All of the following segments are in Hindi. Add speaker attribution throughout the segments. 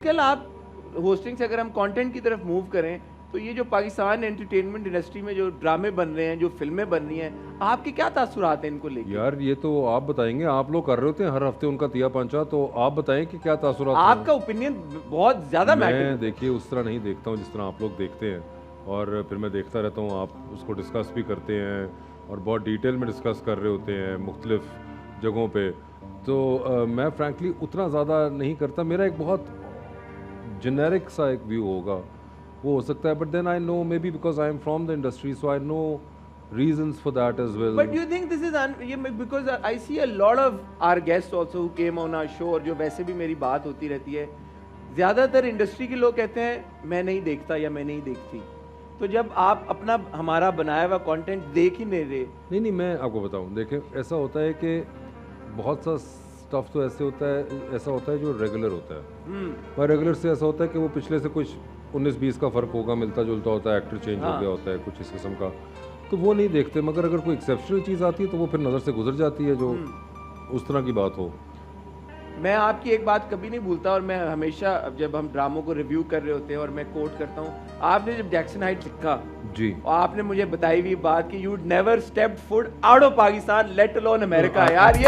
Speaker 1: कल आप होस्टिंग से अगर हम कंटेंट की तरफ मूव करें तो ये जो पाकिस्तान एंटरटेनमेंट इंडस्ट्री में जो ड्रामे बन रहे हैं, जो फिल्में बन रही हैं, आपके क्या तासुरात हैं इनको लेके?
Speaker 2: यार ये तो आप बताएंगे, आप लोग कर रहे होते हैं हर हफ्ते उनका तिया पंचा, तो आप बताएं कि क्या तासुरात
Speaker 1: आपका
Speaker 2: हैं।
Speaker 1: ओपिनियन बहुत ज्यादा मैटर
Speaker 2: मैं
Speaker 1: करता है।
Speaker 2: देखिए उस तरह नहीं देखता हूँ जिस तरह आप लोग देखते हैं, और फिर मैं देखता रहता हूँ, आप उसको डिस्कस भी करते हैं और बहुत डिटेल में डिस्कस कर रहे होते हैं मुख्तलिफ जगहों पे। तो मैं फ्रैंकली उतना ज़्यादा नहीं करता, मेरा एक बहुत जेनेरिक सा एक व्यू होगा, वो हो सकता है, but then I know may be because I am from the industry so I know reasons for that as well.
Speaker 1: But do you think this is because I see a lot of our guests also who came on our show, और जो वैसे भी मेरी बात होती रहती है, ज्यादातर इंडस्ट्री के लोग कहते हैं मैं नहीं देखता या मैं नहीं देखती। तो जब आप अपना हमारा बनाया हुआ कंटेंट देख ही नहीं रहे।
Speaker 2: नहीं, मैं आपको बताऊं, देखें ऐसा होता है कि बहुत सा स्टफ तो ऐसा होता है जो रेगुलर होता है, और रेगुलर से ऐसा होता है कि वो पिछले से कुछ 19-20 का फ़र्क होगा, मिलता जुलता होता है, एक्टर चेंज हो गया होता है कुछ इस किस्म का, तो वो नहीं देखते। मगर अगर कोई एक्सेप्शनल चीज़ आती है तो वो फिर नज़र से गुजर जाती है, जो उस तरह की बात हो।
Speaker 1: मैं आपकी एक बात कभी नहीं भूलता, और मैं हमेशा जब हम ड्रामों को रिव्यू कर रहे होते हैं और मैं कोट करता हूँ, आपने जब जैक्सन हाइट लिखा
Speaker 2: जी,
Speaker 1: और आपने मुझे बताई हुई बात कि you'd never stepped foot out of Pakistan let alone America. यार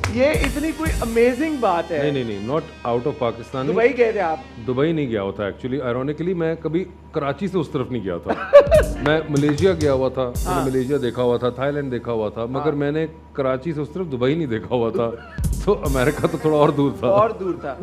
Speaker 1: ये इतनी कोई अमेजिंग बात है।
Speaker 2: नहीं, not out of Pakistan.
Speaker 1: Dubai गए थे आप?
Speaker 2: दुबई नहीं गया हुआ था एक्चुअली, आयरॉनिकली मैं कभी कराची से उस तरफ नहीं गया था। मैं मलेशिया गया हुआ था, मैंने मलेशिया देखा हुआ था, थाईलैंड देखा हुआ था, मगर मैंने कराची से उस तरफ दुबई नहीं देखा हुआ था। तो अमेरिका तो थोड़ा और दूर था।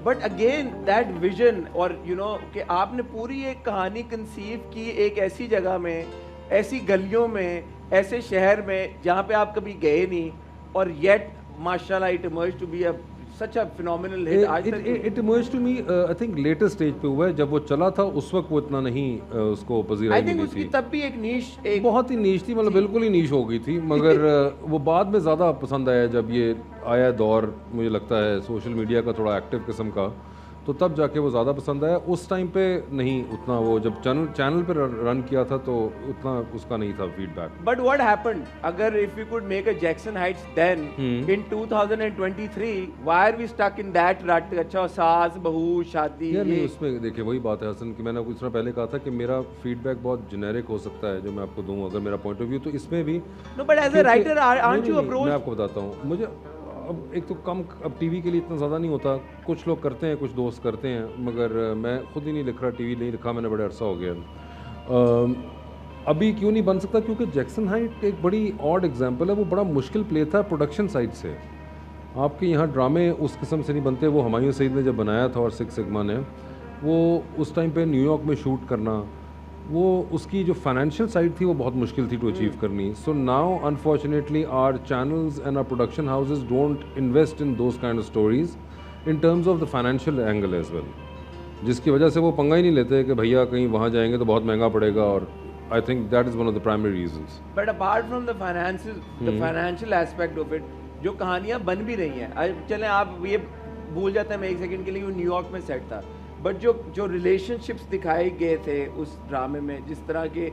Speaker 1: बट अगेन दैट विजन, और यू नो कि आपने पूरी एक कहानी कंसीव की एक ऐसी जगह में, ऐसी गलियों में, ऐसे शहर में जहाँ पे आप कभी गए नहीं, और येट माशाल्लाह it emerged to be a such a phenomenal hit. आज तक
Speaker 2: it emerged to me, I think latest stage पे हुआ है। जब वो चला था उस वक्त वो इतना नहीं उसको पजीराई मिली थी।
Speaker 1: उसकी तब भी एक नीश, एक
Speaker 2: बहुत ही नीश थी, मतलब बिल्कुल ही नीश हो गई थी, मगर वो बाद में ज़्यादा पसंद आया जब ये आया दौर, मुझे लगता है सोशल मीडिया का थोड़ा एक्टिव किस्म का, तो तब जाके वो ज़्यादा पसंद आया। उस टाइम पे नहीं उतना, वो जब चैनल पे रन किया था तो उतना उसका नहीं था फीडबैक।
Speaker 1: बट व्हाट हैपेंड, अगर if you could make a Jackson Heights then in 2023, why are we stuck in that rut? अच्छा, सास बहू शादी,
Speaker 2: या नहीं, उसमें देखिए वही बात है हसन, कि मैंने कुछ समय पहले कहा था कि मेरा फीडबैक बहुत जेनेरिक हो सकता है जो मैं आपको दूं, अगर मेरा पॉइंट ऑफ व्यू, तो इसमें भी
Speaker 1: no, but as a writer aren't you approach?
Speaker 2: मैं आपको बताता हूँ, मुझे अब एक तो कम, अब टीवी के लिए इतना ज़्यादा नहीं होता, कुछ लोग करते हैं, कुछ दोस्त करते हैं, मगर मैं खुद ही नहीं लिख रहा, टीवी नहीं लिखा मैंने, बड़े अरसा हो गया। अभी क्यों नहीं बन सकता? क्योंकि जैक्सन हाइट एक बड़ी ऑड एग्जांपल है, वो बड़ा मुश्किल प्ले था प्रोडक्शन साइड से। आपके यहाँ ड्रामे उस किस्म से नहीं बनते। वो हुमायूं सईद ने जब बनाया था और सिक्स सिग्मा ने, वो उस टाइम पे न्यूयॉर्क में शूट करना, वो उसकी जो फाइनेंशियल साइड थी वो बहुत मुश्किल थी टू अचीव करनी। So now unfortunately our channels and our production houses don't invest in those kind of stories in terms of the financial angle as well, जिसकी वजह से वो पंगा ही नहीं लेते कि भैया कहीं वहाँ जाएंगे तो बहुत महंगा पड़ेगा, और I think that is one of the primary reasons.
Speaker 1: But apart from the financial aspect of it, जो कहानियां बन भी रही हैं, चलें आप ये भूल जाते हैं मैं एक सेकंड के लिए न्यूयॉर्क में सेट था, बट जो रिलेशनशिप्स दिखाए गए थे उस ड्रामे में, जिस तरह के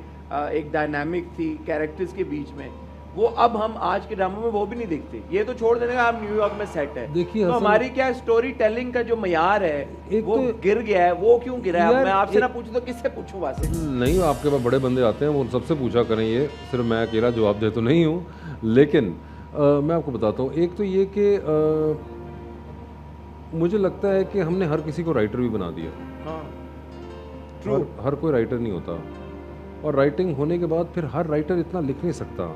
Speaker 1: एक डायनामिक थी कैरेक्टर्स के बीच में, वो अब हम आज के ड्रामों में वो भी नहीं देखते। ये तो छोड़ देने का, आप न्यूयॉर्क में सेट है,
Speaker 2: देखिए
Speaker 1: तो हमारी क्या स्टोरी टेलिंग का जो मयार है वो तो गिर गया है। वो क्यों गिरा है? मैं आपसे ना पूछूं तो किससे पूछूं? वासे
Speaker 2: नहीं, आपके पास बड़े बंदे आते हैं, वो उन सबसे पूछा करें, ये सिर्फ मैं अकेला जवाब दे तो नहीं हूँ। लेकिन मैं आपको बताता हूँ, एक तो ये कि मुझे लगता है कि हमने हर किसी को राइटर भी बना दिया।
Speaker 1: हाँ,
Speaker 2: हर कोई राइटर नहीं होता, और राइटिंग होने के बाद फिर हर राइटर इतना लिख नहीं सकता।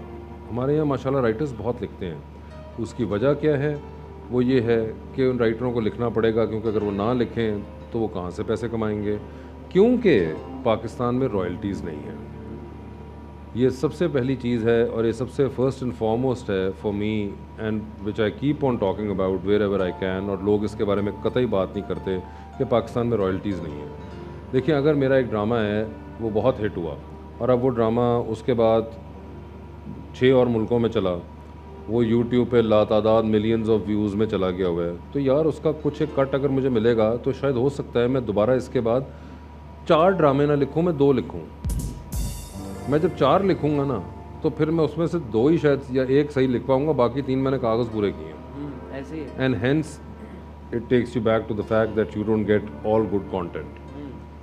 Speaker 2: हमारे यहाँ माशाल्लाह राइटर्स बहुत लिखते हैं। उसकी वजह क्या है? वो ये है कि उन राइटरों को लिखना पड़ेगा, क्योंकि अगर वो ना लिखें तो वो कहाँ से पैसे कमाएंगे? क्योंकि पाकिस्तान में रॉयल्टीज़ नहीं है। ये सबसे पहली चीज़ है, और ये सबसे फर्स्ट एंड फॉरमोस्ट है for me, and which I keep on talking about wherever I can. और लोग इसके बारे में कतई बात नहीं करते कि पाकिस्तान में रॉयल्टीज़ नहीं है। देखिए, अगर मेरा एक ड्रामा है वो बहुत हिट हुआ, और अब वो ड्रामा उसके बाद 6 और मुल्कों में चला, वो यूट्यूब पे लातादाद मिलियंस ऑफ व्यूज़ में चला गया हुआ है, तो यार उसका कुछ एक कट अगर मुझे मिलेगा तो शायद हो सकता है मैं दोबारा इसके बाद 4 ड्रामे ना लिखूँ, मैं 2 लिखूँ। मैं जब 4 लिखूँगा ना, तो फिर मैं उसमें से 2 ही शायद या 1 सही लिख पाऊँगा, बाकी 3 मैंने कागज़ पूरे किए हैं।
Speaker 1: ऐसे ही है।
Speaker 2: And hence it takes you back to the fact that you don't get all good content.